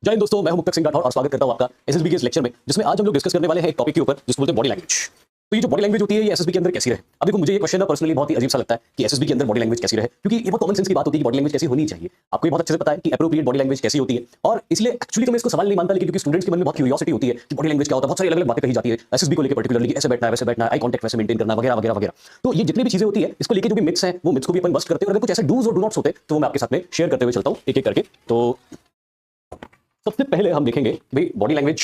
जय हिंद दोस्तों, मैं हूं मुक्तक सिंह राठौर और स्वागत करता हूं आपका एसएसबी के इस लेक्चर में, जिसमें आज हम लोग डिस्कस करने वाले हैं एक टॉपिक के ऊपर जिसको बोलते हैं बॉडी लैंग्वेज। तो ये जो बॉडी लैंग्वेज होती है ये एसएसबी के अंदर कैसी रहे। अब देखो, मुझे ये क्वेश्चन ना पर्सनली बहुत ही अजीब सा लगता है कि एसएसबी के अंदर बॉडी लैंग्वेज कैसी रहे, क्योंकि ये बहुत कॉमन सेंस की बात होती है कि बॉडी लैंग्वेज कैसी होनी चाहिए। आपको ये बहुत अच्छे से पता है कि एप्रोप्रिएट बॉडी लैंग्वेज कैसी होती है, और इसलिए एक्चुअली तो मैं इसको सवाल नहीं मानता, लेकिन क्योंकि स्टूडेंट्स के मन में बहुत क्यूरियोसिटी होती है कि बॉडी लैंग्वेज क्या होता है, बहुत सारी अलग-अलग बातें कही जाती है एसएसबी को लेकर पर्टिकुलरली, ऐसे बैठना है, वैसे बैठना है, आई कांटेक्ट वैसे मेंटेन करना वगैरह वगैरह वगैरह। तो ये जितनी भी चीजें होती है इसको लेके जो भी मिथ्स हैं वो मिथ्स को भी अपन बस्ट करते हैं, और अगर कुछ ऐसे डूज और डू नॉट्स होते हैं तो वो मैं आपके साथ में शेयर करते हुए चलता हूं एक-एक करके। तो सबसे पहले हम देखेंगे कि भाई बॉडी लैंग्वेज,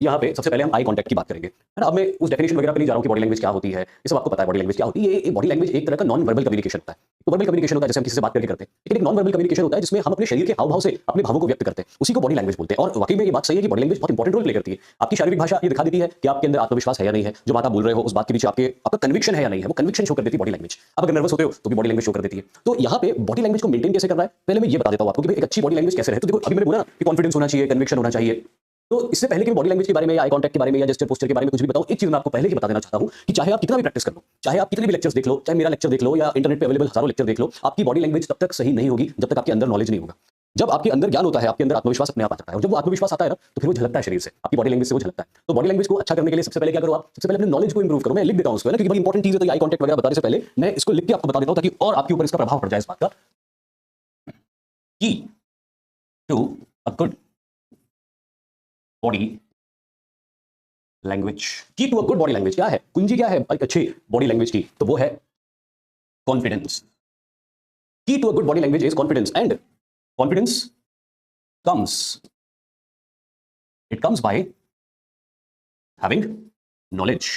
यहाँ पे सबसे पहले हम आई कांटेक्ट की बात करेंगे, है ना। अब मैं उस डेफिनेशन वगैरह पे नहीं जा रहा हूँ कि बॉडी लैंग्वेज क्या होती है, ये सब आपको पता है बॉडी लैंग्वेज क्या होती है। ये बॉडी लैंग्वेज एक तरह का नॉन वर्बल कम्युनिकेशन होता है। तो वर्बल कम्युनिकेशन होता है जैसे हम किसी से बात करके करते हैं, लेकिन एक नॉन वर्बल कम्युनिकेशन होता है जिसमें हम अपने शरीर के हाव भाव से अपने भावों को व्यक्त करते हैं, उसी को बॉडी लैंग्वेज बोलते हैं। और वाकई में ये बात सही है कि बॉडी लैंग्वेज बहुत इंपॉर्टेंट रोल प्ले करती है। आपकी शारीरिक भाषा ये दिखा देती है कि आपके अंदर आत्मविश्वास है या नहीं है, जो बात आप बोल रहे हो उस बात के पीछे आपका कन्विक्शन है या नहीं है, वो कन्विक्शन शो कर देती है बॉडी लैंग्वेज। आप अगर नर्वस होते हो तो भी बॉडी लैंग्वेज शो कर देती है। तो यहाँ पे बॉडी लैंग्वेज को मेंटेन कैसे करना है पहले मैं ये बता देता हूँ आपको कि एक अच्छी बॉडी लैंग्वेज कैसे रहे। तो देखो, अभी मैंने बोला ना कि कॉन्फिडेंस होना चाहिए, कन्विक्शन होना चाहिए। तो इससे पहले कि बॉडी लैंग्वेज के बारे में या आई कांटेक्ट के बारे में या जेस्चर पोस्चर के बारे में कुछ भी बताऊं, एक चीज मैं आपको पहले ही बता देना चाहता हूं कि चाहे आप कितना भी प्रैक्टिस कर लो, चाहे आप कितने भी लेक्चर्स देख लो, चाहे मेरा लेक्चर देख लो या इंटरनेट पे अवेलेबल हजारों लेक्चर देख लो, आपकी बॉडी लैंग्वेज तब तक सही नहीं होगी जब तक आपके अंदर नॉलेज नहीं होगा। जब आपके अंदर ज्ञान होता है, आपके अंदर आत्मविश्वास अपने आप आ जाता है, और जब वो आत्मविश्वास आता है ना तो फिर वो झलकता है शरीर से, आपकी बॉडी लैंग्वेज से वो झलकता है। तो बॉडी लैंग्वेज को अच्छा करने के लिए सबसे पहले क्या करो आप, सबसे पहले अपने नॉलेज को इंप्रूव करो। मैं लिख देता हूं उसको, है ना, क्योंकि बड़ी इंपॉर्टेंट चीज है। तो आई कांटेक्ट वगैरह बताने से पहले मैं इसको लिख के आपको बता देता हूं ताकि और आपके ऊपर इसका प्रभाव पड़ जाए इस बात का कि to a good body language, key to a good body language क्या है, कुंजी क्या है एक अच्छी बॉडी लैंग्वेज की, तो वो है confidence. Key to a good body language is confidence, and confidence comes, it comes by having knowledge.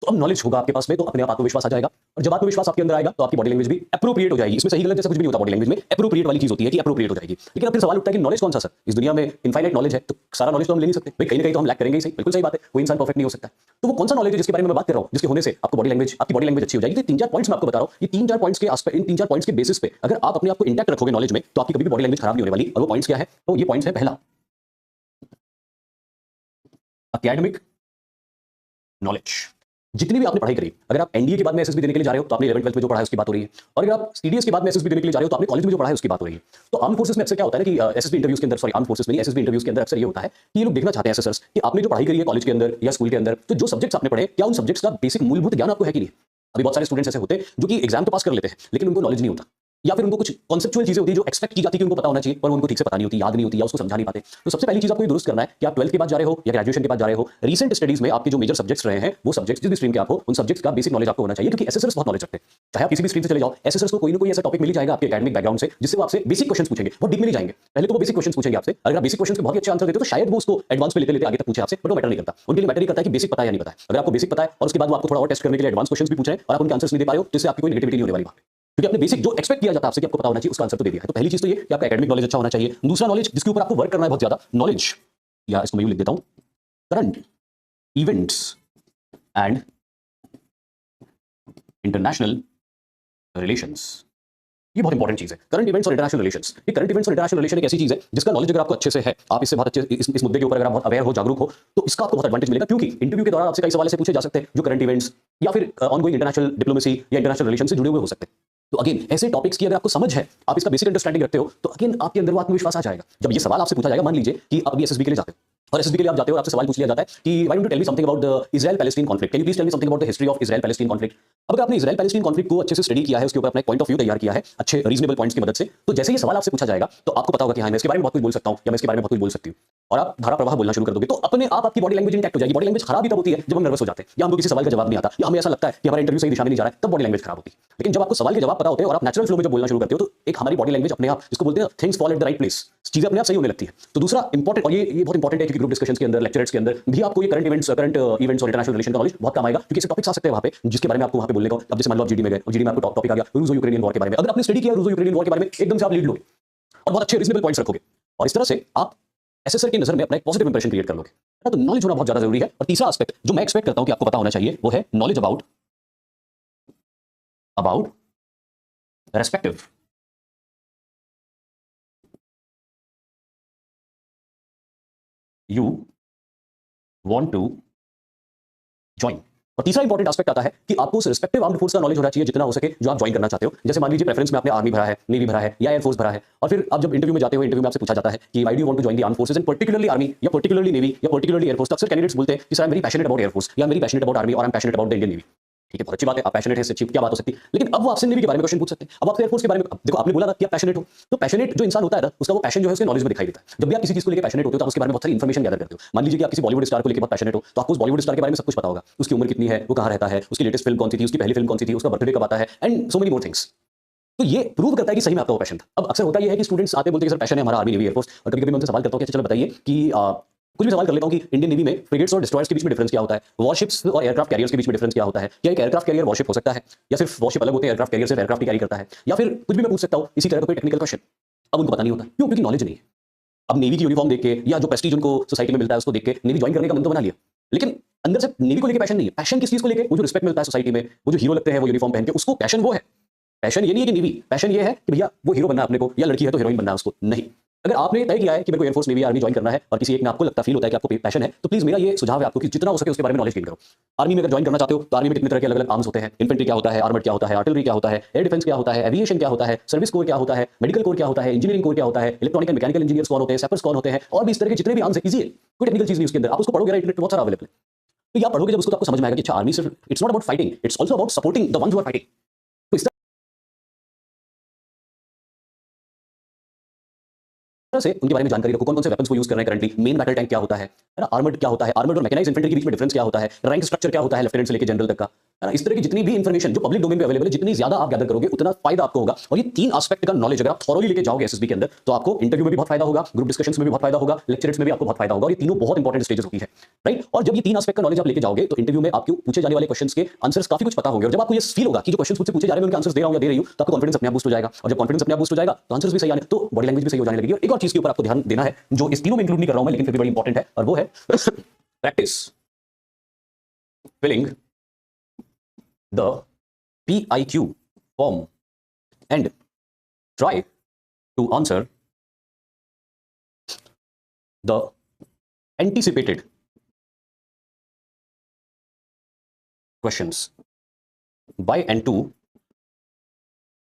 तो अब नॉलेज होगा आपके पास में तो अपने आप आत्मविश्वास आ जाएगा, और जब आत्मविश्वास आपके अंदर आएगा तो आपकी बॉडी लैंग्वेज भी एप्रोप्रिएट हो जाएगी। इसमें सही गलत जैसा कुछ भी नहीं होता, बॉडी लैंग्वेज में एप्रोप्रिएट वाली चीज होती है कि एप्रोप्रिएट हो जाएगी। लेकिन अब फिर सवाल उठता है कि नॉलेज कौन सा सर, इस दुनिया में इनफाइनाइट नॉलेज है तो सारा नॉलेज तो हम ले नहीं सकते भाई, कहीं ना कहीं तो हम लैक करेंगे ही सही, बिल्कुल सही बात है, कोई इंसान परफेक्ट नहीं हो सकता। तो वो कौन सा नॉलेज है जिसके बारे में मैं बात कर रहा हूं, जिसके होने से आपकी बॉडी लैंग्वेज अच्छी हो जाएगी। तो तीन चार पॉइंट्स मैं आपको बता रहा हूं, ये तीन चार पॉइंट्स के इन तीन चार पॉइंट्स के बेसिस पे अगर आप अपने आप को इंटैक्ट रखोगे नॉलेज में तो आपकी कभी भी बॉडी लैंग्वेज खराब नहीं होने वाली। और वो पॉइंट्स क्या है, तो ये पॉइंट्स है पहला, एकेडमिक नॉलेज। जितनी भी आपने पढ़ाई करी, अगर आप एनडीए के बाद में एसएसबी देने के लिए जा रहे हो तो आपने 11th 12th में जो पढ़ा है उसकी बात हो रही है, और अगर आप सीडीएस के बाद में एसएसबी देने के लिए जा रहे हो तो आपने कॉलेज में जो पढ़ा है उसकी बात हो रही है। तो आर्म फोर्सेस में अक्सर क्या होता है ना कि एसएसबी इंटरव्यूज के अंदर, सॉरी आर्म फोर्सेस में नहीं, एसएसबी इंटरव्यूज के अंदर अक्सर ये होता है कि ये लोग देखना चाहते हैं एसएसर्स कि आपने जो पढ़ाई करी है कॉलेज के अंदर या स्कूल के अंदर, तो जो सब्जेक्ट्स आपने पढ़े क्या उन सब्जेक्ट्स का बेसिक मूलभूत ज्ञान आपको है कि नहीं। अभी बहुत सारे स्टूडेंट्स ऐसे होते हैं जो कि एग्जाम तो पास कर लेते हैं लेकिन उनको नॉलेज नहीं होता, या फिर उनको कुछ कॉन्सेप्चुअल चीजें होती है जो एक्सपेक्ट की जाती है कि उनको पता होना चाहिए पर उनको ठीक से पता नहीं होती, याद नहीं होती, या उसको समझा नहीं पाते। तो सबसे पहली चीज आपको ये दुरुस्त करना है कि आप 12th के बाद जा रहे हो या ग्रेजुएशन के बाद जा रहे हो, रीसेंट स्टडीज में आपके जो मेजर सब्जेक्ट्स रहे हैं वो सब्जेक्ट्स जिस भी स्ट्रीम के आप हो उन सब्जेक्ट्स का बेसिक नॉलेज आपको होना चाहिए, क्योंकि एसएसर्स बहुत नॉलेज रखते हैं। चाहे आप किसी भी स्ट्रीम से चले जाओ, एसएसर्स को कोई ना कोई ऐसा टॉपिक मिल ही जाएगा आपके एकेडमिक बैकग्राउंड से जिससे वो आपसे बेसिक क्वेश्चंस पूछेंगे, वो डीप में नहीं जाएंगे। पहले तो वो बेसिक क्वेश्चंस पूछेंगे आपसे, अगर आप बेसिक क्वेश्चंस के बहुत ही अच्छे आंसर देते हो तो शायद वो उसको एडवांस पे लेते लेते आगे तक पूछे आपसे, बट वो मैटर नहीं करता। उनके लिए मैटर नहीं करता है कि बेसिक पता है या नहीं पता है। अगर आपको बेसिक पता है और उसके बाद वो आपको थोड़ा और टेस्ट करने के लिए एडवांस क्वेश्चंस भी पूछ रहे हैं और आप उनके आंसर्स नहीं दे पा रहे हो, तो इससे आपकी कोई नेगेटिविटी नहीं होने वाली बात है, क्योंकि आपने बेसिक जो एक्सपेक्ट किया जाता है आपसे कि आपको पता होना चाहिए उसका आंसर तो दे दिया है। तो पहली चीज तो ये कि आपका एकेडमिक नॉलेज अच्छा होना चाहिए। दूसरा नॉलेज जिसके ऊपर आपको वर्क करना है बहुत ज्यादा, नॉलेज, या इसको मैं यूं लिख देता हूं, current events and international relations. ये बहुत इंपॉर्टेंट चीज है, करंट इवेंट्स और इंटरनेशनल रिलेशंस। ये करंट इवेंट्स और इंटरनेशनल रिलेशन एक ऐसी चीज है जिसका नॉलेज अगर आपको अच्छे से है, आप इससे बहुत अच्छे इस मुद्दे के ऊपर अगर आप बहुत अवेयर हो, जागरूक हो, तो इसका आपको बहुत एडवांटेज मिलेगा, क्योंकि इंटरव्यू के दौरान आपसे कई सवाल ऐसे पूछे जा सकते हैं जो करंट इवेंट्स या फिर ऑनगोइंग इंटरनेशनल डिप्लोमेसी या इंटरनेशनल रिलेशन से जुड़े हुए हो सकते हैं। तो अगेन ऐसे टॉपिक्स की अगर आपको समझ है, आप इसका बेसिक अंडरस्टैंडिंग रखते हो, तो अगेन आपके अंदर वो आत्मविश्वास आ जाएगा। जब ये सवाल आपसे पूछा जाएगा, मान लीजिए कि आप अभी एसएसबी के लिए जाते हो और एसएसबी के लिए आप जाते हो और आपसे सवाल पूछ लिया जाता है कि why don't you tell me something about the Israel Palestine conflict, can you please tell me something about the history of Israel Palestine conflict. अब अगर आपने इजराइल पैलेस्टीन कॉन्फ्लिक्ट को अच्छे से स्टडी किया है, उसके ऊपर अपना पॉइंट ऑफ व्यू तैयार किया है अच्छे रीजनेबल पॉइंट्स की मदद से, तो जैसे ये सवाल आपसे पूछा जाएगा तो आपको पता होगा कि हाँ मैं इसके बारे में बहुत कुछ बोल सकता हूं या मैं इसके बारे में बहुत कुछ बोल सकती हूं, और आप धारा प्रवाह बोलना शुरू कर दोगे, तो अपने आप आपकी बॉडी लैंग्वेज इंटैक्ट हो जाएगी। बॉडी लैंग्वेज खराब ही तब होती है जब हम नर्वस हो जाते हैं, या हमको किसी सवाल का जवाब नहीं आता, या हमें ऐसा लगता है कि हमारा इंटरव्यू सही दिशा में नहीं जा रहा है, तब बॉडी लैंग्वेज खराब होती है। लेकिन जब आपको सवाल के जवाब पता होते हैं और आप नेचुरल फ्लो में जब बोलना शुरू करते हो, तो एक हमारी बॉडी लैंग्वेज अपने आप, जिसको बोलते हैं things fall at the right place, चीजें अपने आप सही होने लगती है। तो दूसरा इंपॉर्टेंट, और ये बहुत इंपॉर्टेंट है, क्योंकि ग्रुप डिस्कशंस के अंदर, लेक्चर्स के अंदर भी आपको ये करंट इवेंट्स और इंटरनेशनल रिलेशन का नॉलेज बहुत काम आएगा, क्योंकि ऐसे टॉपिक्स आ सकते हैं वहां पे जिसके बारे में आपको वहां पे बोलने का। अब जैसे मान लो आप जीडी में गए और जीडी में आपको टॉपिक आ गया रूसो यूक्रेनियन वॉर के बारे में, अगर आपने स्टडी किया रूसो यूक्रेनियन वॉर के बारे में, एकदम से आप लीड लोगे और बहुत अच्छे रीजनेबल पॉइंट्स रखोगे, और इस तरह से आप एसएसआर की नजर में अपना एक पॉजिटिव इंप्रेशन क्रिएट कर लोगे। तो नॉलेज होना बहुत ज्यादा जरूरी है। और तीसरा एस्पेक्ट जो मैं एक्सपेक्ट करता हूं कि आपको पता होना चाहिए वो है knowledge about respective you want to join। और तीसरा इंपॉर्टेंट एस्पेक्ट आता है कि आपको उस रिस्पेक्टिव आर्म्ड फोर्स का नॉलेज होना चाहिए जितना हो सके जो आप ज्वाइन करना चाहते हो। जैसे मान लीजिए प्रेफरेंस में आपने आर्मी भरा है, नेवी भरा है या एयरफोर्स भरा है, और फिर आप जब इंटरव्यू में जाते हो, इंटरव्यू में आपसे पूछा जाता है कि why do you want to join the armed forces and particularly army या पर्टिकुलरली नेवी या पर्टिकुलरली एयरफोर्स, तो अक्सर कैंडिडेट्स बोलते हैं कि sir I am very passionate about air force या वेरी पैशनेट अबाउट आर्मी और I am passionate about the Indian navy. ठीक है, बहुत अच्छी बात है, आप पैशनेट है, इससे अच्छी क्या बात हो सकती है। लेकिन अब वो आपसे नेवी के बारे में क्वेश्चन पूछ सकते हैं, अब आपसे एयरफोर्स के बारे में। अब देखो, आपने बोला था कि आप पैशनेट हो, तो पैशनेट जो इंसान होता है ना, उसका वो पैशन जो है उसके नॉलेज में दिखाई देता है। जब भी आप किसी चीज को लेकर पैशनेट होते हो तो आप उसके बारे में बहुत सारी इन्फॉर्मेशन गैदर करते हो। मान लीजिए कि आप किसी बॉलीवुड स्टार को लेकर बहुत पैशनेट हो, तो आपको उस बॉलीवुड स्टार के बारे में सब कुछ पता होगा, उसकी उम्र कितनी है, वो कहाँ रहता है, उसकी लेटेस्ट फिल्म कौन सी थी, उसकी पहली फिल्म कौन सी थी, उसका बर्थडे कब आता है, and so many more things. तो ये प्रूव करता है कि सही में आपका वो पैशन था। अब अक्सर होता है कि स्टूडेंट्स आते बोलते हैं कि सर पैशन है हमारा आर्मी, नेवी, एयरफोर्स, और कभी-कभी मैं उनसे सवाल करता हूं कि चलो बताइए कि कुछ भी सवाल कर लेता हूं कि इंडियन नेवी में फ्रिगेट्स और डिस्ट्रॉयर्स के बीच में डिफरेंस क्या होता है, वॉरशिप्स और एयरक्राफ्ट कैरियर्स के बीच में डिफरेंस क्या होता है, क्या एक एयरक्राफ्ट कैरियर वॉरशिप हो सकता है, या सिर्फ वॉरशिप अलग होते हैं, एयरक्राफ्ट कैरियर सिर्फ एयरक्राफ्ट की कैरी करता है, या फिर कुछ भी मैं पूछ सकता हूं इसी तरह का कोई टेक्निकल क्वेश्चन। अब उनको पता नहीं होता, क्यों? क्योंकि नॉलेज नहीं है। अब नेवी की यूनिफॉर्म देख के या जो प्रेस्टीज उनको सोसाइटी में मिलता है उसको देख के नेवी ज्वाइन करने का मन तो बना लिया, लेकिन अंदर से नेवी को लेकर पैशन नहीं है। पैशन किस चीज को लेकर? वो जो रिस्पेक्ट मिलता है सोसाइटी में, वो जो हीरो लगते हैं वो यूनिफॉर्म पहन के, उसको पैशन वो है। पैशन ये नहीं है कि नेवी, पैशन ये है कि भैया वो हीरो बनना है अपने को, या लड़की है तो हीरोइन बनना है उसको। नहीं, अगर आपने तय किया है कि मेरे को एयरफोर्स, नेवी, आर्मी ज्वाइन करना है और किसी एक में आपको लगता फील होता है कि आपको पैशन है, तो प्लीज मेरा ये सुझाव है आपको कि जितना हो सके उसके बारे में नॉलेज गेन करो। आर्मी में अगर ज्वाइन करना चाहते हो तो आर्मी में कितने तरह के अलग अलग आर्म्स होते हैं, इन्फेंट्री क्या होता है, आर्मर्ड क्या होता है, आर्टिलरी क्या होता है, एयर डिफेंस क्या होता है, एविएशन क्या होता है, सर्विस कोर क्या होता है, मेडिकल कोर क्या होता है, इंजीनियरिंग कोर क्या होता है, इलेक्ट्रॉनिक एंड मैकेनिकल इंजीनियर्स कौन होते हैं, सैपर्स कौन होते हैं, और भी इस तरह के जितने भी आर्म्स है। इजी है, कोई टेक्निकल चीज नहीं उसके अंदर, आप उसको पढ़ोगे राइट, इंटरनेट बहुत सारा अवेलेबल है। तो ये आप पढ़ोगे जब उसको तो आपको समझ में आएगा कि अच्छा आर्मी सिर्फ it's not about fighting, it's also about supporting the ones who are fighting. तो इस से उनके बारे में जानकारी रखो, कौन कौन से वेपन्स को यूज कर रहे हैं करंटली, मेन बैटल टैंक क्या होता है ना, आर्मर्ड क्या होता है, आर्मर्ड और मैकेनाइज्ड इन्फेंट्री के बीच में डिफरेंस क्या होता है, रैंक स्ट्रक्चर क्या होता है लेफ्टिनेंट से लेकर जनरल तक का, है ना। इस तरह की जितनी भी इंफॉर्मेशन जो पब्लिक डोमेन में अवेलेबल है, जितनी ज्यादा आप गैदर करोगे उतना फायदा आपको होगा। और ये तीन एस्पेक्ट का नॉलेज अगर आप थॉरोली लेके जाओगे एसएसबी के अंदर, तो आपको इंटरव्यू में भी बहुत फायदा होगा, ग्रुप डिस्कशंस में भी बहुत फायदा होगा, लेक्चर्स में भी आपको बहुत फायदा होगा। और ये तीनों बहुत इंपॉर्टेंट स्टेजेस होती है, राइट। और जब ये तीन एस्पेक्ट का नॉलेज आप लेके जाओगे तो इंटरव्यू में आपको पूछे जाने वाले क्वेश्चंस के आंसर्स काफी कुछ पता होंगे। और जब आपको ये फील होगा कि जो क्वेश्चंस मुझसे पूछे जा रहे हैं उनके आंसर्स दे रहा हूं या दे रही हूं, तो आपको कॉन्फिडेंस अपने आप बूस्ट हो जाएगा। और जब कॉन्फिडेंस अपने आप बूस्ट हो जाएगा तो आंसर्स भी सही आने, तो बॉडी लैंग्वेज भी सही हो जाने लगेगी। और एक और चीज के ऊपर आपको ध्यान देना है जो इस तीनों में इंक्लूड नहीं कर रहा हूं मैं, लेकिन फिर भी बड़ी इंपॉर्टेंट है, और वो है practice filling the PIQ form and try to answer the anticipated questions by and to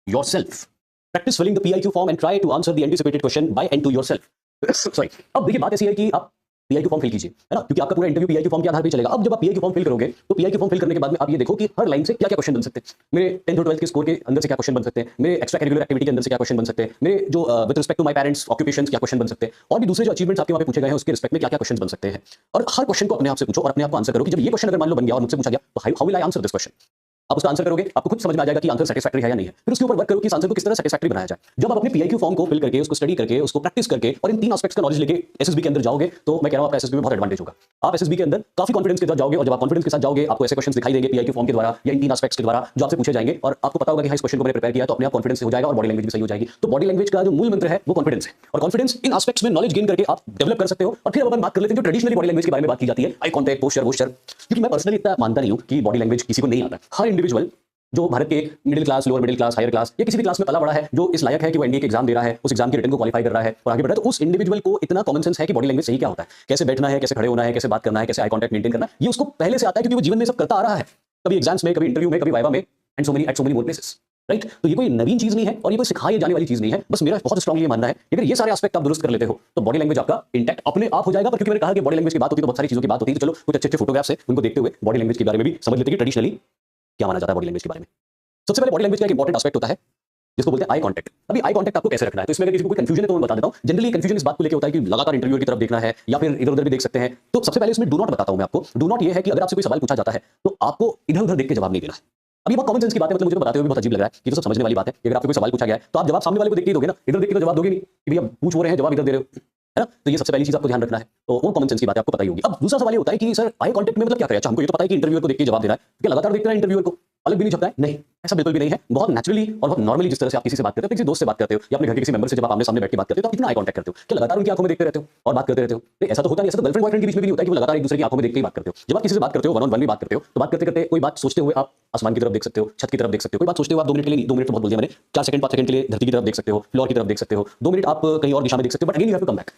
yourself. Practice filling the PIQ form and try to answer the anticipated question by and to yourself. Sorry. अब देखिए बात ऐसी है कि आप PIQ form fill कीजिए, है ना, क्योंकि आपका पूरा इंटरव्यू पीआईक्यू फॉर्म के आधार पर चलेगा। अब जब आप पीआईक्यू फॉर्म फिल करोगे तो पीआईक्यू फॉर्म फिल करने के बाद में आप ये देखो कि हर लाइन से क्या क्या क्वेश्चन बन सकते हैं। मेरे 10th और 12th के स्कोर के अंदर से क्या क्वेश्चन बन सकते हैं, मेरे एक्स्ट्रा करिकुलर एक्टिविटी के अंदर से क्या क्वेश्चन बन सकते हैं, मेरे जो with respect to my parents occupations क्या क्वेश्चन बन सकते हैं, और भी दूसरे जो अचीवमेंट्स आपके वहां पे पूछे गए हैं उसके रिस्पेक्ट में क्या क्या क्वेश्चन बन सकते हैं। और हर क्वेश्चन को अपने आप से पूछो और अपने आप को आंसर करो कि जब ये क्वेश्चन अगर मान लो बन गया और मुझसे पूछा गया तो how will I answer this question. आप उसका आंसर करोगे, आपको खुद समझ में आ जाएगा कि आंसर सेटिस्फैक्टरी है या नहीं है। फिर उसके ऊपर वर्क करो कि इस आंसर को किस तरह सेटिस्फैक्टरी बनाया जाए। जब आप अपने पीआईक्यू फॉर्म को फिल करके उसको स्टडी करके उसको प्रैक्टिस करके और इन तीन एस्पेक्ट्स का नॉलेज लेके एसएसबी के अंदर जाओगे तो मैं कह रहा हूं आपका एसएसबी में बहुत एडवांटेज होगा। आप एसएसबी के अंदर काफी कॉन्फिडेंस के साथ जाओगे, और जब आप कॉन्फिडेंस के साथ जाओगे आपको ऐसे क्वेश्चंस दिखाई देंगे पीआईक्यू फॉर्म के द्वारा या इन तीन एस्पेक्ट्स के द्वारा जो आपसे पूछे जाएंगे, और आपको पता होगा कि हाँ इस क्वेश्चन को मैंने प्रिपेयर किया, तो अपने आप कॉन्फिडेंस से हो जाएगा और बॉडी लैंग्वेज भी सही हो जाएगी। तो बॉडी लैंग्वेज का जो मूल मंत्र है वो कॉन्फिडेंस है, और कॉन्फिडेंस इन एस्पेक्ट्स में नॉलेज गेन करके आप डेवलप कर सकते हो। और फिर अब अपन बात कर लेते हैं जो ट्रेडिशनली बॉडी लैंग्वेज के बारे में बात की जाती है, आई कॉन्टैक्ट, पोस्चर, वोस्चर। क्योंकि मैं पर्सनली इतना मानता नहीं हूं कि बॉडी लैंग्वेज किसी को नहीं आता। हर इंडिविजुअल जो भारत के middle class, lower middle class, higher class या किसी भी क्लास में पला बड़ा है, जो इस लायक है कि वो एनडीए के एग्जाम दे रहा है, उस एग्जाम की रिटन को क्वालिफाई कर रहा है और आगे बढ़ रहा है, तो उस इंडिविजुअल को इतना कॉमन सेंस है कि बॉडी लैंग्वेज सही क्या होता है, कैसे बैठना है, कैसे खड़े होना है, कैसे बात करना है, कैसे आई कॉन्टैक्ट मेंटेन करना है, ये उसको पहले से आता है क्योंकि वो जीवन में सब करता आ रहा है, कभी एग्जाम्स में, कभी इंटरव्यू में, कभी वाइवा में, and so many more places, right. तो ये कोई नवीन चीज नहीं है और ये कोई सिखाई जाने वाली चीज नहीं है। बस मेरा बहुत स्ट्रांगली मानना है अगर ये सारे एस्पेक्ट आप दुरुस्त कर लेते हो तो बॉडी लैंग्वेज आपका इंटैक्ट अपने आप हो जाएगा। पर क्योंकि मैंने कहा कि बॉडी लैंग्वेज की बात होती है तो बहुत सारी चीजों की बात होती है, तो चलो कुछ अच्छे फोटोग्राफ्स है उनको देखते हुए बॉडी लैंग्वेज के बारे में भी समझ लेते हैं कि ट्रेडिशनली क्या माना जाता है बॉडी लैंग्वेज के बारे में। सबसे पहले बॉडी लैंग्वेज का एक इंपॉर्टेंट एस्पेक्ट होता है जिसको बोलते हैं आई कांटेक्ट। अभी आई कांटेक्ट आपको कैसे रखना है, तो इसमें अगर किसी को कोई कंफ्यूजन है तो मैं बता देता हूं। जनरली कंफ्यूजन इस बात को लेकर होता है कि लगातार इंटरव्यूअर की तरफ देखना है या फिर इधर उधर भी देख सकते हैं। तो सबसे पहले इसमें डू नॉट बताता हूं मैं आपको। डू नॉट ये है कि अगर आपसे कोई सवाल पूछा जाता है तो आपको इधर उधर देख के जवाब नहीं देना है। अभी बहुत कॉमन सेंस की बात है, मतलब मुझे तो बताते हुए बहुत अजीब लग रहा है, ये तो सब समझने वाली बात है। अगर आपको कोई सवाल पूछा गया है तो आप जवाब सामने वाले को देख के ही दोगे ना, इधर देख के तो जवाब दोगे नहीं कि भैया पूछ हो रहे हैं जवाब इधर दे रहे हो, है ना। तो ये सबसे पहली चीज आपको ध्यान रखना है, तो वो कॉमन सेंस की बात आपको पता ही होगी। अब दूसरा सवाल ये होता है कि सर आई कांटेक्ट में मतलब क्या करें। अच्छा हमको ये तो पता है कि इंटरव्यूअर को देख के जवाब देना है, क्या लगातार देखते हैं इंटरव्यूअर को, अलग भी नहीं झपकता है, नहीं ऐसा बिल्कुल भी नहीं है। बहुत नेचुरली और बहुत नॉर्मली जिस तरह से आप किसी से बात करते हो, किसी दोस्त से बात करते हो या अपने घर के किसी मेंबर से जब आप आमने सामने बैठ के बात करते हो तो आप कितना आई कांटेक्ट करते हो, क्या लगातार उनकी आंखों में देखते रहते हो और बात करते रहते हो। तो ऐसा तो होता नहीं, ऐसा तो गर्लफ्रेंड बॉयफ्रेंड के बीच में भी नहीं होता कि वो लगातार एक दूसरे की आंखों में देख के ही बात करते हो। जब आप किसी से बात करते हो, वन ऑन वन भी बात करते हो, तो बात करते करते कोई बात सोचते हुए आप आसमान की तरफ देख सकते हो, छत की तरफ देख सकते हो। कोई बात सोचते हुए आप 2 मिनट के लिए, 2 मिनट तो बहुत बोल दिया मैंने, 4 सेकंड 5 सेकंड के लिए धरती की तरफ देख सकते हो, फ्लोर की तरफ देख सकते हो, 2 मिनट आप कहीं और दिशा में देख सकते हो, but again you have to come back.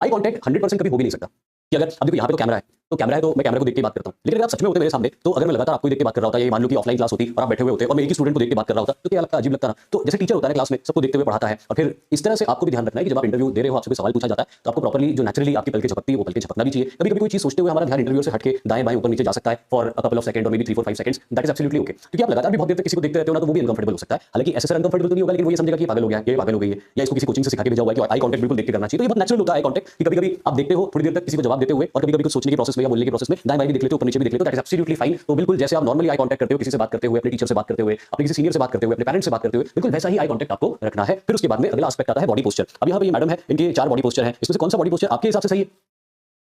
I contact 100% कभी हो भी नहीं सकता कि अगर अब देखो यहाँ पे तो कैमरा है, तो कैमरा है तो मैं कैमरा को देख के बात करता हूं, लेकिन अगर आप सच में होते मेरे सामने तो अगर मैं लगातार आपको देख के बात कर रहा होता, ये मान लो कि ऑफलाइन क्लास होती और आप बैठे हुए होते और मैं एक ही स्टूडेंट को देख के बात कर रहा होता, तो क्या लगता, अजीब लगता ना। तो जैसे टीचर होता है क्लास में सबको देखते हुए पढ़ाता है, और फिर इस तरह से आपको भी ध्यान रखना है कि जब आप इंटरव्यू दे रहे हो, आपसे कोई सवाल पूछा जाता है तो आपको प्रॉपर्ली जो नेचुरली आपकी पलकें झपकती है वो पलकें झपकना भी चाहिए। कभी कभी कोई चीज सोचते हुए हमारा ध्यान इंटरव्यू से हटके दाएं बाएं ऊपर नीचे जा सकता है for a couple of second और maybe 3 4 5 seconds, that is absolutely okay. क्योंकि आप लगातार भी बहुत देर तक किसी को देखते रहते हो ना, तो वो भी अनकंफर्टेबल हो सकता है। हालांकि ऐसे अनकंफर्टेबल तो नहीं होगा, लेकिन वो ये समझेगा कि पागल हो गया, ये पागल हो गई है, या इसको किसी कोचिंग से सिखा के भेजा हुआ है कि आई कांटेक्ट बिल्कुल देख के करना चाहिए। तो ये बहुत नेचुरल होता है आई कांटेक्ट कि कभी-कभी आप देखते हो थोड़ी देर तक किसी को जवाब देते हुए और कभी-कभी कुछ सोचने के प्रोसेस में या बोलने के प्रोसेस में दाएं बाएं भी देख लेते हो, ऊपर नीचे भी देख लेते हो, दैट इज एब्सोल्युटली फाइन। तो बिल्कुल जैसे आप नॉर्मली आई कांटेक्ट करते हो किसी से बात करते हुए, अपने टीचर से बात करते हुए, अपने किसी सीनियर से बात करते हुए, अपने पेरेंट्स से बात करते हुए, बिल्कुल वैसा ही आई कांटेक्ट आपको रखना है। फिर उसके बाद में अगला एस्पेक्ट आता है बॉडी पोस्चर। अब यहाँ पे ये मैडम है, इनके 4 बॉडी पोस्चर हैं, इसमें से कौन सा बॉडी पोस्चर आपके हिसाब से सही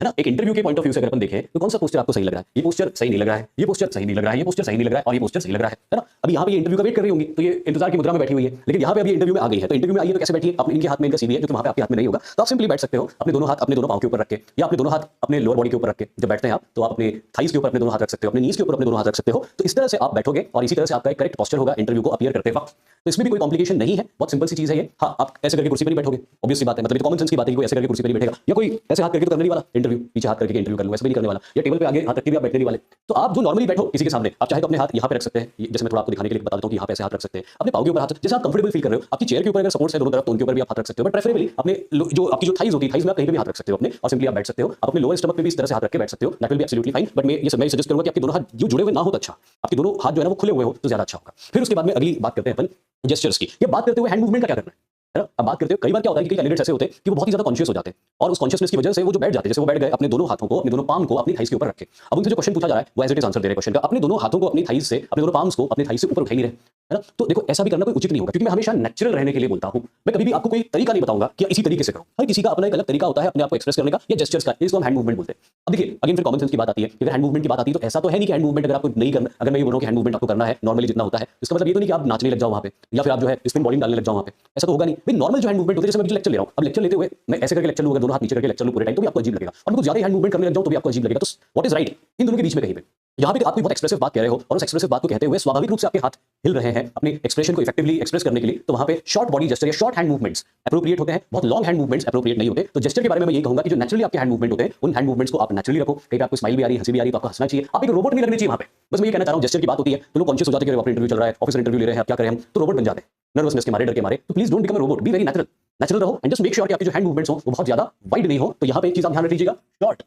है ना? एक इंटरव्यू के पॉइंट ऑफ व्यू से अगर अपन देखें तो कौन सा पोस्चर आपको सही लग रहा है? ये पोस्चर सही नहीं लग रहा है, ये पोस्चर सही नहीं लग रहा है, ये पोस्चर सही नहीं लग रहा है और ये पोस्चर सही लग रहा है ना? अभी यहाँ पे ये इंटरव्यू का वेट कर रही होंगी, तो ये इंतजार की मुद्रा में बैठी हुई है, लेकिन यहाँ पे अभी इंटरव्यू में आ गई है। तो इंटरव्यू में आई है तो कैसे बैठी है? अपने इनके हाथ में इनका सीवी है, जो कि वहाँ पे आपके हाथ में नहीं होगा, तो आप सिंपली बैठ सकते हो अपने दोनों हाथ अपने दोनों पांव के ऊपर रख के, या अपने दोनों हाथ अपने लोअर बॉडी के ऊपर रख के। जब बैठते हैं आप तो आप अपने थाइस के ऊपर अपने दोनों हाथ रख सकते हो, अपने नीज के ऊपर अपने दोनों हाथ रख सकते हो। तो इस तरह से आप बैठोगे और इसी तरह से आपका एक करेक्ट पोस्चर होगा इंटरव्यू को अपीयर करते वक्त। तो इसमें भी कोई कॉम्प्लिकेशन नहीं है, बहुत सिंपल सी चीज है ये। हाँ, आप ऐसे करके कुर्सी पर ही बैठोगे, ऑब्वियस सी बात है, मतलब कॉमन सेंस की बात है कि कोई ऐसे करके कुर्सी पर ही बैठेगा, या कोई ऐसे हाथ करके तो करने नहीं वाला इंटरव्यू, पीछे हाथ करके इंटरव्यू कर लो, ऐसे भी नहीं करने वाला, या टेबल पे आगे हाथ रख के भी आप बैठने नहीं वाले। तो आप जो नॉर्मली बैठो किसी के सामने, आप चाहे तो अपने हाथ यहाँ पे रख सकते हैं, जैसे मैं थोड़ा आपको दिखाने के लिए बता देता हूँ कि यहाँ पे ऐसे हाथ रख सकते हैं, अपने पाँव के ऊपर हाथ, जैसे आप कंफर्टेबल फील कर रहे हो। आपकी चेयर के ऊपर अगर सपोर्ट्स है दोनों तरफ तो उनके ऊपर भी आप हाथ रख सकते हो, बट प्रेफरेबली अपने जो आपकी जो थाइज होती है, थाइज में आप कहीं पे भी हाथ रख सकते हो अपने, और सिंपली आप बैठ सकते हो। आप अपने लोअर स्टमक पे भी इस तरह से हाथ रख के बैठ सकते हो, that will be absolutely fine. But मैं ये सजेस्ट करूंगा कि आपके दोनों हाथ जो जुड़े हुए ना हो तो अच्छा, आपके दोनों हाथ जो है ना वो खुले हुए हो तो ज्यादा अच्छा होगा। फिर उसके बाद में अगली बात करते हैं अपन जेस्चर्स की। ये बात करते हुए हैंड मूवमेंट का क्या करना है ना? अब बात करते हो, कई बार क्या होता है कि कैंडिडेट्स ऐसे होते हैं कि वो बहुत ही ज्यादा कॉन्शियस हो जाते हैं, और उस कॉन्शियसनेस की वजह से वो जो बैठ जाते हैं, जैसे वो बैठ गए अपने दोनों हाथों को, अपने दोनों पाम को अपनी थाइस के ऊपर रखे। अब उनसे जो क्वेश्चन पूछा जा रहा है वो एज इट इज आंसर दे रहे हैं क्वेश्चन का, अपने दोनों हाथों को अपनी थाइस से, अपने दोनों पाम्स को अपनी थाइस से ऊपर उठा ही नहीं रहे, है ना? तो देखो ऐसा भी करना कोई उचित नहीं होगा, क्योंकि मैं हमेशा नेचुरल रहने के लिए बोलता हूं। मैं कभी भी आपको कोई तरीका नहीं बताऊंगा कि इसी तरीके से करो, हर किसी का अपना एक अलग तरीका होता है अपने आप को एक्सप्रेस करने का, या जेस्चर्स का, इसको हम हैंड मूवमेंट बोलते हैं। अब देखिए अगेन फिर कॉमन सेंस की बात आती है कि अगर हैंड मूवमेंट की बात आती है तो ऐसा तो है नहीं कि हैंड मूवमेंट अगर आपको नहीं करना, अगर मैं ये बोलूं कि हैंड मूवमेंट आपको करना है नॉर्मली जितना होता है, इसका मतलब ये तो नहीं कि आप नाचने लग जाओ वहां पे, या फिर आप जो है स्पिन बॉलिंग डालने लग जाओ वहां पे, ऐसा तो होगा नहीं भाई। नॉर्मल जो हैंड मूवमेंट होते हैं, जैसे मैं लेक्चर ले रहा हूं, अब लेक्चर लेते हुए मैं ऐसे करके लेक्चर लूंगा, दोनों हाथ नीचे करके लेक्चर लूं पूरे टाइम, तो भी आपको अजीब लगेगा, और मैं कुछ ज्यादा हैंड मूवमेंट करने लग जाऊं तो भी आपको अजीब लगेगा। तो व्हाट इज राइट इन दोनों के बीच में कहीं पे, यहाँ पे आप कोई बहुत एक्सप्रेसिव बात कह रहे हो और उस एक्सप्रेसिव बात को कहते हुए स्वाभाविक रूप से आपके हाथ हिल रहे हैं अपने एक्सप्रेशन को इफेक्टिवली एक्सप्रेस करने के लिए, तो वहां पे शॉर्ट बॉडी जेस्चर या शॉर्ट हैंड मूवमेंट्स एप्रोप्रिएट होते हैं, बहुत लॉन्ग हैंड मूवमेंट्स एप्रोप्रिएट नहीं होते। तो जेस्चर के बारे में मैं ये कहूंगा कि जो नेचुरली आपके हैंड मूवमेंट होते हैं उन हैंड मूवमेंट्स को आप नेचुरली रखो। कहीं आपको स्माइल भी आ रही है, हंसी भी आ रही है तो आपको हंसना चाहिए, आप एक रोबोट नहीं लगनी चाहिए वहां पे। बस मैं ये कहना चाह रहा हूं, जेस्चर की बात होती है तो लोग कॉन्शियस हो जाते हैं कि अपना इंटरव्यू चल रहा है, ऑफिसर इंटरव्यू ले रहे हैं, आप क्या करें हम, तो रोबोट बन जाते हैं नर्वसनेस के मारे, डर के मारे। तो please don't become a robot, be very natural, natural रहो एंड जस्ट मेक श्योर कि आपके जो हैंड मूवमेंट्स हो वो बहुत ज्यादा वाइड नहीं हो। तो यहाँ पे एक चीज आप ध्यान रख लीजिएगा, short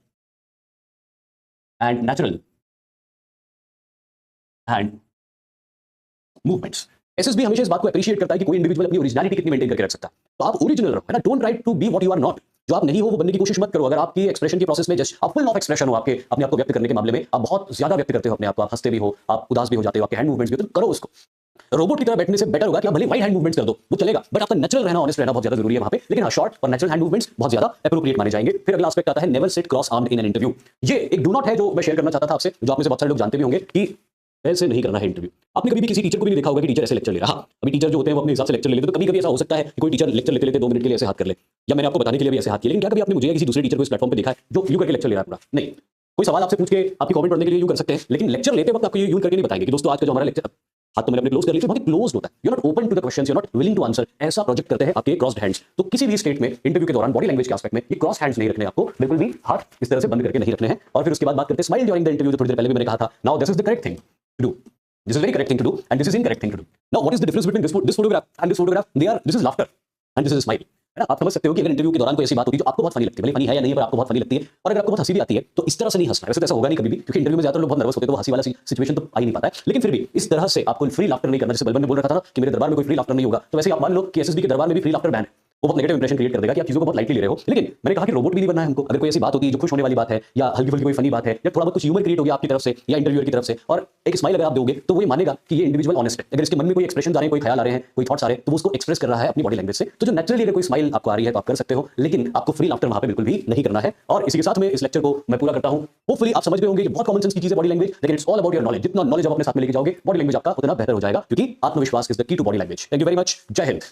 and natural hand movements. SSB हमेशा इस बात को अप्रिशिएट करता है कि कोई इंडिविजुअल अपनी ओरिजिनलिटी कितनी मेंटेन करके रख सकता है। तो आप ओरिजिनल रहो, है ना? Don't try to be what you are not, जो आप नहीं हो वो बनने की कोशिश मत करो। अगर आपकी एक्सप्रेशन की प्रोसेस में जस्ट आप फुल ऑफ एक्सप्रेशन हो, आपके अपने आप को व्यक्त करने के मामले में आप बहुत ज्यादा व्यक्त करते हो अपने आप को, आप हंसते भी हो, आप उदास भी हो जाते हो, आपके हैंड मूवमेंट्स भी, तो करो उसको। रोबोट की तरह बैठने से बेटर होगा कि आप भले वाइड हैंड मूवमेंट्स कर दो, वो चलेगा, बट आपका नेचुरल रहना, ऑनेस्ट रहना बहुत ज्यादा जरूरी है वहां पे। लेकिन हाँ, शॉर्ट और नेचुरल हैंड मूवमेंट्स बहुत ज्यादा एप्रोप्रिएट माने जाएंगे। फिर अगला एस्पेक्ट आता है never seat cross armed in an interview. ये एक डू नॉट है जो मैं शेयर करना चाहता था आपसे, जो आप में से बहुत सारे लोग जानते भी होंगे कि ऐसे नहीं करना है इंटरव्यू। आपने कभी भी किसी टीचर को भी नहीं देखा होगा कि टीचर ऐसे लेक्चर ले रहा। अभी टीचर जो होते हैं वो अपने हिसाब से लेक्चर ले लेते हैं, तो कभी-कभी ऐसा हो सकता है कि कोई टीचर लेक्चर लेते लेते 2 मिनट के लिए ऐसे हाथ कर ले, या मैंने आपको बताने के लिए भी ऐसे हाथ किए। लेकिन क्या कभी आपने मुझे या किसी दूसरे टीचर को इस प्लेटफॉर्म पे देखा है जो यूं करके लेक्चर ले रहा है पूरा? नहीं। कोई सवाल आपसे पूछ के आपकी कमेंट पढ़ने के लिए यूं कर सकते हैं, लेकिन लेक्चर लेते वक्त आपको ये यूं करके नहीं बताएंगे कि दोस्तों आज का जो हमारा लेक्चर, हाथ तो मैंने अपने क्लोज कर लिए, बहुत ही क्लोज होता है, you are not open to the questions, you are not willing to answer. ऐसा प्रोजेक्ट करते हैं आपके क्रॉस्ड हैंड्स। तो किसी भी स्टेट में इंटरव्यू के दौरान बॉडी लैंग्वेज के एस्पेक्ट में ये क्रॉस हैंड्स नहीं रखने, आपको बिल्कुल भी हाथ इस तरह से बंद करके नहीं रखने हैं। और फिर उसके बाद बात करते हैं स्माइल ड्यूरिंग द इंटरव्यू, जो थोड़ी देर पहले भी मैंने कहा था। Now this is the correct thing to do, this is very correct thing to do and this is incorrect thing to do. Now what is the difference between this photograph and this photograph? This is laughter and this is a smile, है ना? आप समझ सकते हो कि अगर interview के दौरान कोई ऐसी बात होती है जो आपको बहुत फनी लगती है, भले फनी है या नहीं, पर आपको बहुत फनी लगती है, और अगर आपको बहुत हंसी भी आती है, तो इस तरह से नहीं हंसना है। वैसे तो ऐसा होगा नहीं कभी भी, क्योंकि इंटरव्यू में ज्यादातर लोग बहुत नर्वस होते हैं, तो हंसी वाला सिचुएशन तो आ ही नहीं पाता है। लेकिन फिर भी इस तरह से आपको फ्री लाफ्टर नहीं करना। जैसे बलबन ने बोल रखा था ना कि मेरे दरबार में कोई फ्री लाफ्टर नहीं होगा, तो वैसे आप मान लो कि एसएसबी के दरबार में भी फ्री लाफ्टर बैन है। वो बहुत नेगेटिव इंप्रेशन क्रिएट कर देगा कि आप चीजों को बहुत लाइटली ले रहे हो। लेकिन मैंने कहा कि रोबोट भी नहीं बनना है हमको। अगर कोई ऐसी बात होती है जो खुश होने वाली बात है, या हल्की फुल्की कोई फनी बात है, या थोड़ा बहुत कुछ ह्यूमर क्रिएट हो गया आपकी तरफ से या इंटरव्यूअर की तरफ से, और एक स्माइल अगर आप दोगे तो वो ये मानेगा कि ये इंडिविजुअल ऑनेस्ट है। अगर इसके मन में कोई एक्सप्रेशन आ रहे हैं, कोई ख्याल आ रहे हैं, कोई थॉट्स आ रहे हैं, तो वो उसको एक्सप्रेस कर रहा है अपनी बॉडी लैंग्वेज से। तो जो नेचुरली अगर कोई स्माइल आपको आ रही है तो आप कर सकते हो, लेकिन आपको फ्री लाफ्टर वहां पे बिल्कुल भी नहीं करना है। और इसी के साथ में इस लेक्चर को मैं पूरा करता हूं। होपफुली आप समझ गए होंगे कि बहुत कॉमन सेंस की चीज है बॉडी लैंग्वेज, लेकिन it's all about your knowledge. जितना नॉलेज आप अपने साथ में लेके जाओगे, बॉडी लैंग्वेज आपका उतना बेहतर हो जाएगा, क्योंकि आत्मविश्वास is the key to body language. Thank you very much. जय हिंद।